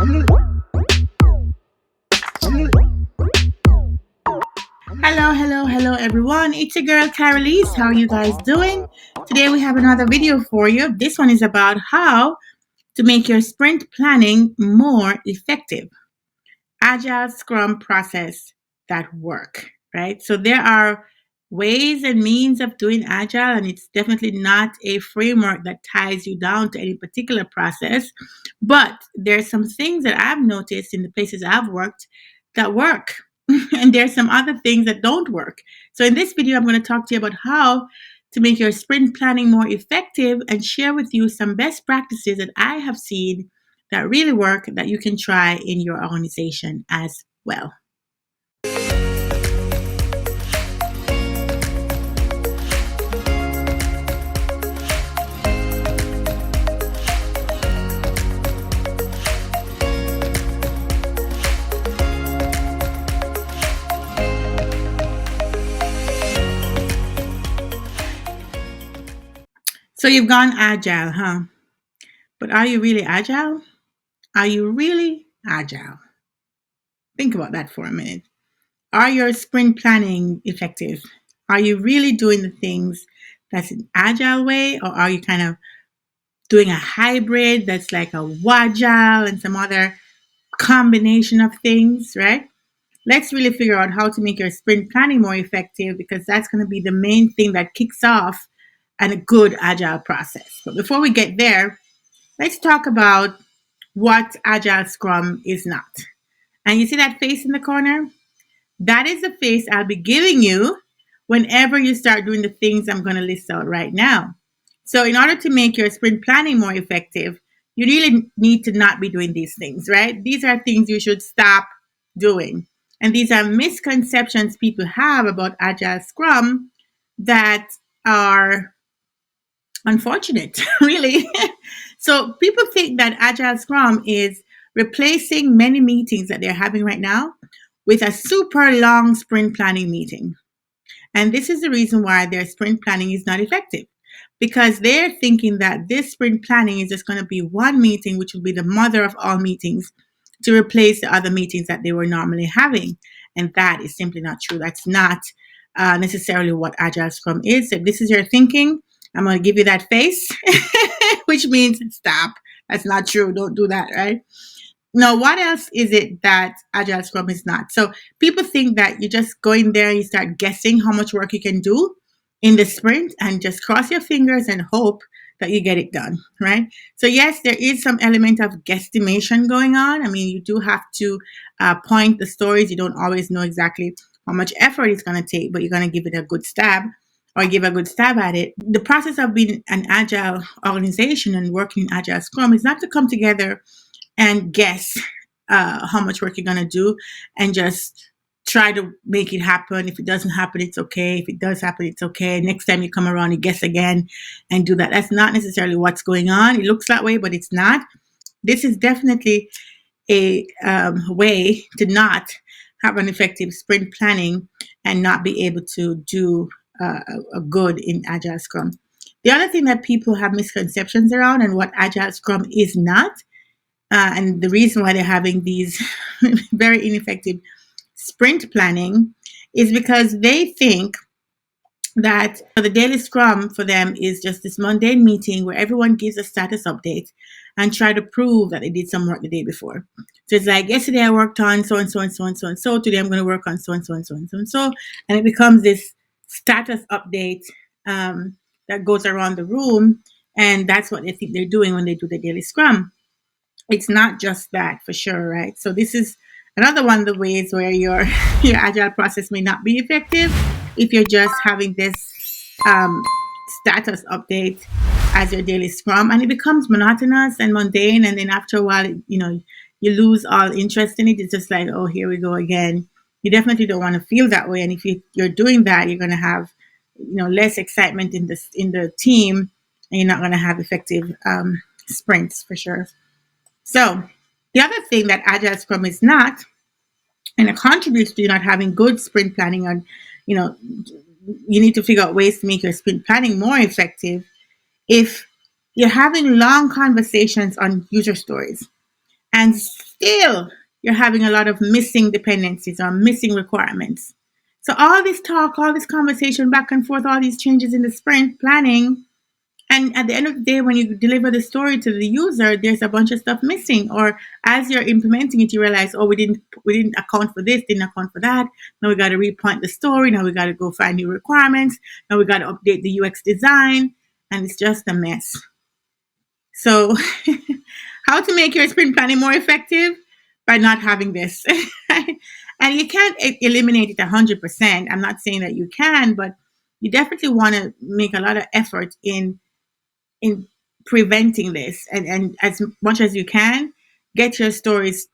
Hello, everyone. It's your girl Karaleise. How are you guys doing? Today we have another video for you. This one is about how to make your sprint planning more effective. Agile Scrum process that work, right? So there are ways and means of doing Agile, and it's definitely not a framework that ties you down to any particular process. But there's some things that I've noticed in the places I've worked that work. And there's some other things that don't work. So in this video, I'm going to talk to you about how to make your sprint planning more effective and share with you some best practices that I have seen that really work that you can try in your organization as well. So you've gone agile, huh? But are you really agile? Are you really agile? Think about that for a minute. Are your sprint planning effective? Are you really doing the things that's an agile way, or are you kind of doing a hybrid that's like a wagile and some other combination of things, right? Let's really figure out how to make your sprint planning more effective, because that's going to be the main thing that kicks off a good agile process. But before we get there, let's talk about what Agile Scrum is not. And you see that face in the corner? That is the face I'll be giving you whenever you start doing the things I'm going to list out right now. So in order to make your sprint planning more effective, you really need to not be doing these things, right? These are things you should stop doing. And these are misconceptions people have about Agile Scrum that are unfortunate, really. So people think that Agile Scrum is replacing many meetings that they're having right now with a super long sprint planning meeting. And this is the reason why their sprint planning is not effective, because they're thinking that this sprint planning is just going to be one meeting, which will be the mother of all meetings, to replace the other meetings that they were normally having. And that is simply not true. That's not necessarily what Agile Scrum is. If this is your thinking, I'm going to give you that face, which means stop. That's not true. Don't do that, right? Now, what else is it that Agile Scrum is not? So people think that you just go in there and you start guessing how much work you can do in the sprint and just cross your fingers and hope that you get it done, right? So yes, there is some element of guesstimation going on. I mean, you do have to point the stories. You don't always know exactly how much effort it's going to take, but you're going to give it a good stab, or give a good stab at it. The process of being an agile organization and working in Agile Scrum is not to come together and guess how much work you're going to do and just try to make it happen. If it doesn't happen, it's okay. If it does happen, it's okay. Next time you come around, you guess again and do that. That's not necessarily what's going on. It looks that way, but it's not. This is definitely a way to not have an effective sprint planning and not be able to do a good in Agile Scrum. The other thing that people have misconceptions around and what Agile Scrum is not, and the reason why they're having these very ineffective sprint planning, is because they think that the daily Scrum for them is just this mundane meeting where everyone gives a status update and try to prove that they did some work the day before. So it's like, yesterday I worked on so and so and so and so and so. Today I'm going to work on so and so and so and so and so. And it becomes this status update that goes around the room, and that's what they think they're doing when they do the daily Scrum. It's not just that, for sure, right? So this is another one of the ways where your agile process may not be effective if you're just having this status update as your daily Scrum, and it becomes monotonous and mundane, and then after a while, you lose all interest in it. It's just like, oh, here we go again. You definitely don't want to feel that way. And if you're doing that, you're going to have, less excitement in the team, and you're not going to have effective sprints, for sure. So the other thing that Agile Scrum is not, and it contributes to you not having good sprint planning, and you need to figure out ways to make your sprint planning more effective. If you're having long conversations on user stories and still you're having a lot of missing dependencies or missing requirements. So all this talk, all this conversation back and forth, all these changes in the sprint planning, and at the end of the day, when you deliver the story to the user, there's a bunch of stuff missing. Or as you're implementing it, you realize, oh, we didn't account for this, didn't account for that. Now we got to repoint the story. Now we got to go find new requirements. Now we got to update the UX design, and it's just a mess. So, how to make your sprint planning more effective? By not having this. And you can't eliminate it 100%. I'm not saying that you can, but you definitely want to make a lot of effort in preventing this, and as much as you can, get your stories,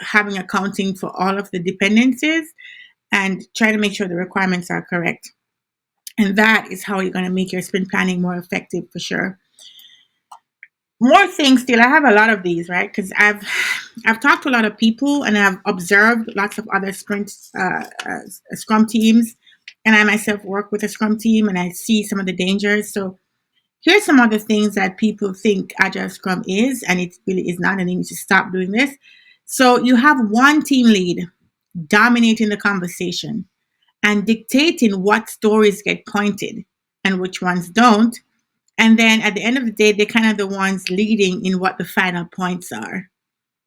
having accounting for all of the dependencies, and try to make sure the requirements are correct. And that is how you're going to make your sprint planning more effective for sure. More things still. I have a lot of these, right? Because I've talked to a lot of people, and I've observed lots of other sprint Scrum teams, and I myself work with a Scrum team, and I see some of the dangers. So here's some other things that people think Agile Scrum is, and it really is not, and they need to stop doing this. So you have one team lead dominating the conversation and dictating what stories get pointed and which ones don't. And then at the end of the day, they're kind of the ones leading in what the final points are,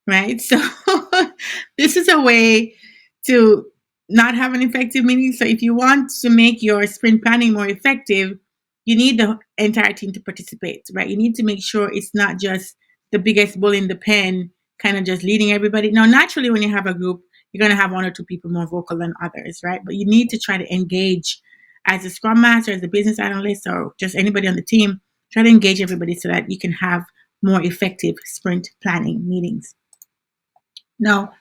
right? So this is a way to not have an effective meeting. So if you want to make your sprint planning more effective, you need the entire team to participate, right? You need to make sure it's not just the biggest bull in the pen, kind of just leading everybody. Now, naturally, when you have a group, you're going to have one or two people more vocal than others, right? But you need to try to engage as a scrum master, as a business analyst, or just anybody on the team. Try to engage everybody so that you can have more effective sprint planning meetings. Now,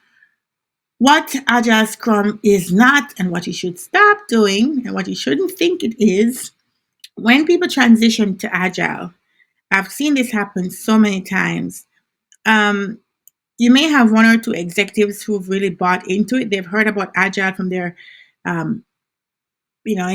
what Agile Scrum is not, and what you should stop doing, and what you shouldn't think it is, when people transition to Agile, I've seen this happen so many times. You may have one or two executives who've really bought into it. They've heard about Agile from their, in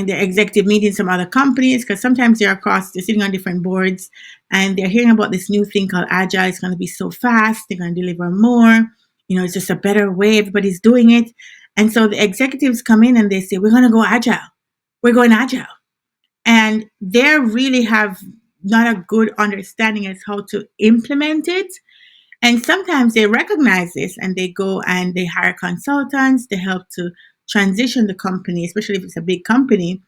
their executive meetings from other companies, because sometimes they're sitting on different boards, and they're hearing about this new thing called Agile. It's going to be so fast. They're going to deliver more. It's just a better way. Everybody's doing it. And so the executives come in and they say, we're going to go Agile. We're going Agile. And they really have not a good understanding as how to implement it. And sometimes they recognize this and they go and they hire consultants to help to transition the company, especially if it's a big company.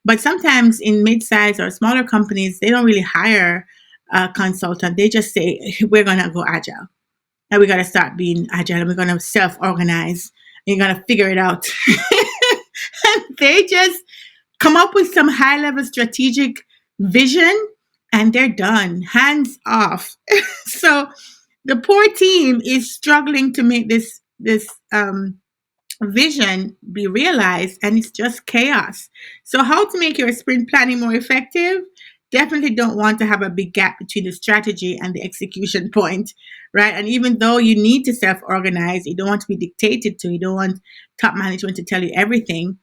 But sometimes in mid-size or smaller companies, they don't really hire a consultant. They just say, we're going to go Agile. And we got to start being Agile, and we're going to self-organize, and you're going to figure it out. And they just come up with some high-level strategic vision, and they're done, hands off. So the poor team is struggling to make this vision be realized, and it's just chaos. So how to make your sprint planning more effective? Definitely don't want to have a big gap between the strategy and the execution point, right? And even though you need to self-organize, you don't want to be dictated to, you don't want top management to tell you everything,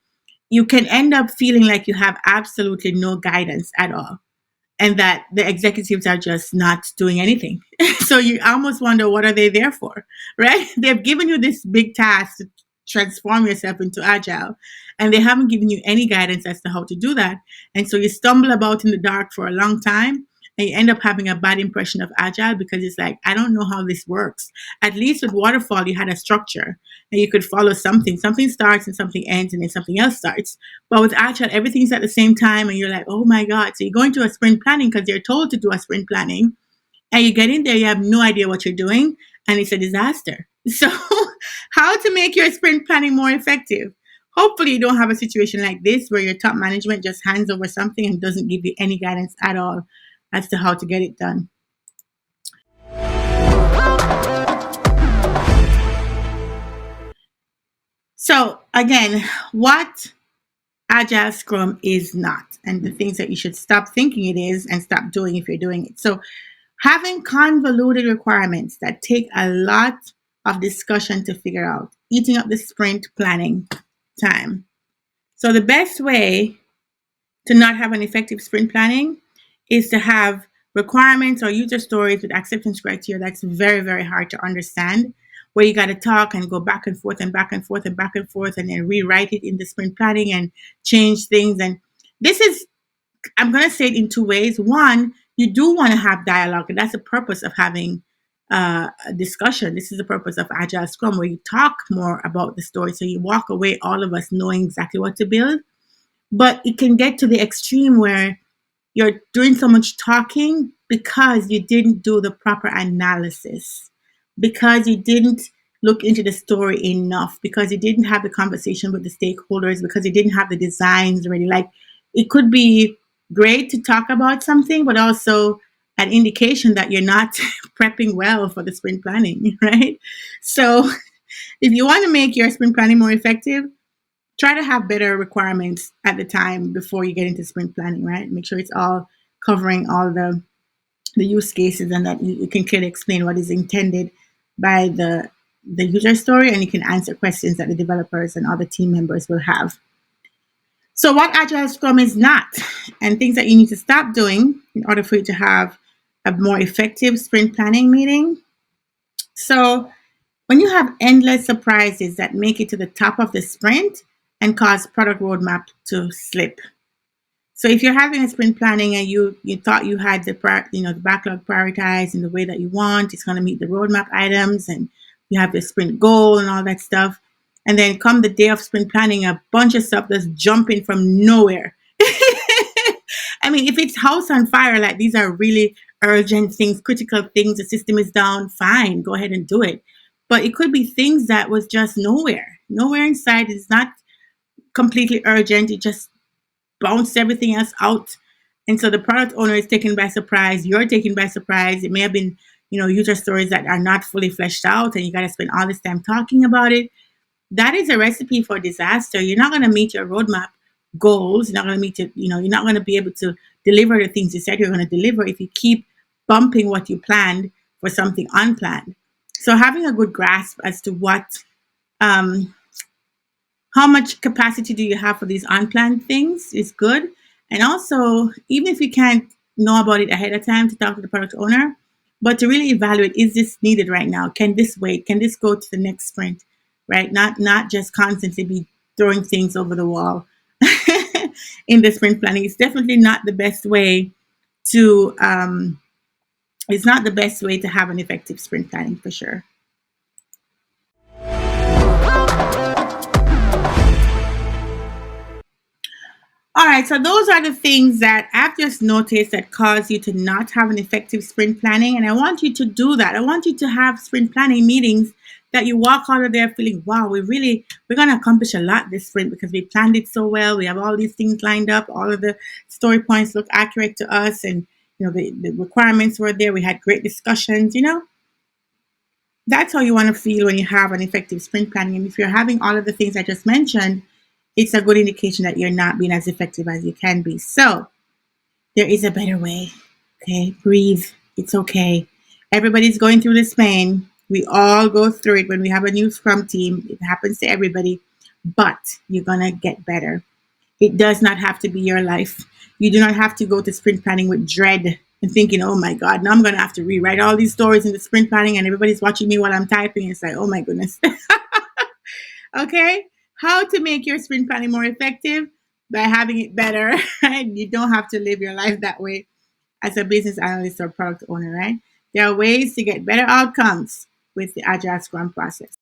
you can end up feeling like you have absolutely no guidance at all, and that the executives are just not doing anything. So you almost wonder, what are they there for, right? They've given you this big task to transform yourself into Agile, and they haven't given you any guidance as to how to do that. And so you stumble about in the dark for a long time, and you end up having a bad impression of Agile, because it's like, I don't know how this works. At least with Waterfall, you had a structure and you could follow something. Something starts and something ends, and then something else starts. But with Agile, everything's at the same time, and you're like, oh my God. So you go into a sprint planning because you're told to do a sprint planning, and you get in there, you have no idea what you're doing, and it's a disaster. So how to make your sprint planning more effective? Hopefully you don't have a situation like this where your top management just hands over something and doesn't give you any guidance at all as to how to get it done. So again, what Agile Scrum is not, and the things that you should stop thinking it is and stop doing if you're doing it. So having convoluted requirements that take a lot of discussion to figure out, eating up the sprint planning time. So the best way to not have an effective sprint planning is to have requirements or user stories with acceptance criteria that's very, very hard to understand, where you got to talk and go back and forth and back and forth and back and forth and then rewrite it in the sprint planning and change things. And this is, I'm going to say it in two ways. One, you do want to have dialogue, and that's the purpose of having a discussion. This is the purpose of Agile Scrum, where you talk more about the story. So you walk away, all of us knowing exactly what to build. But it can get to the extreme where you're doing so much talking because you didn't do the proper analysis, because you didn't look into the story enough, because you didn't have the conversation with the stakeholders, because you didn't have the designs ready. Like, it could be great to talk about something, but also an indication that you're not prepping well for the sprint planning, right? So if you want to make your sprint planning more effective, try to have better requirements at the time before you get into sprint planning, right? Make sure it's all covering all the use cases, and that you can clearly explain what is intended by the user story, and you can answer questions that the developers and other team members will have. So what Agile Scrum is not, and things that you need to stop doing in order for you to have a more effective sprint planning meeting. So when you have endless surprises that make it to the top of the sprint and cause product roadmap to slip. So if you're having a sprint planning and you thought you had the backlog prioritized in the way that you want, it's going to meet the roadmap items, and you have the sprint goal and all that stuff. And then come the day of sprint planning, a bunch of stuff that's jumping from nowhere. I mean, if it's house on fire, like these are really urgent things, critical things, the system is down, fine, go ahead and do it. But it could be things that was just nowhere inside. It's not completely urgent. It just bounced everything else out. And so the product owner is taken by surprise. You're taken by surprise. It may have been, user stories that are not fully fleshed out, and you got to spend all this time talking about it. That is a recipe for disaster. You're not going to meet your roadmap goals. You're not going to meet you're not going to be able to deliver the things you said you're going to deliver if you keep bumping what you planned for something unplanned. So having a good grasp as to um, how much capacity do you have for these unplanned things is good. And also, even if you can't know about it ahead of time, to talk to the product owner, but to really evaluate, is this needed right now? Can this wait? Can this go to the next sprint? Right? Not just constantly be throwing things over the wall in the sprint planning. It's definitely not the best way to it's not the best way to have an effective sprint planning, for sure. All right, so those are the things that I've just noticed that cause you to not have an effective sprint planning. And I want you to do that. I want you to have sprint planning meetings that you walk out of there feeling, wow, we're going to accomplish a lot this sprint because we planned it so well. We have all these things lined up. All of the story points look accurate to us. And, the requirements were there. We had great discussions, That's how you want to feel when you have an effective sprint planning. And if you're having all of the things I just mentioned, it's a good indication that you're not being as effective as you can be. So there is a better way. Okay, breathe. It's okay. Everybody's going through this pain. We all go through it when we have a new Scrum team. It happens to everybody, but you're going to get better. It does not have to be your life. You do not have to go to sprint planning with dread and thinking, oh my God, now I'm going to have to rewrite all these stories in the sprint planning and everybody's watching me while I'm typing. It's like, oh my goodness. Okay? How to make your sprint planning more effective? By having it better, right? You don't have to live your life that way as a business analyst or product owner, right? There are ways to get better outcomes with the Agile Scrum process.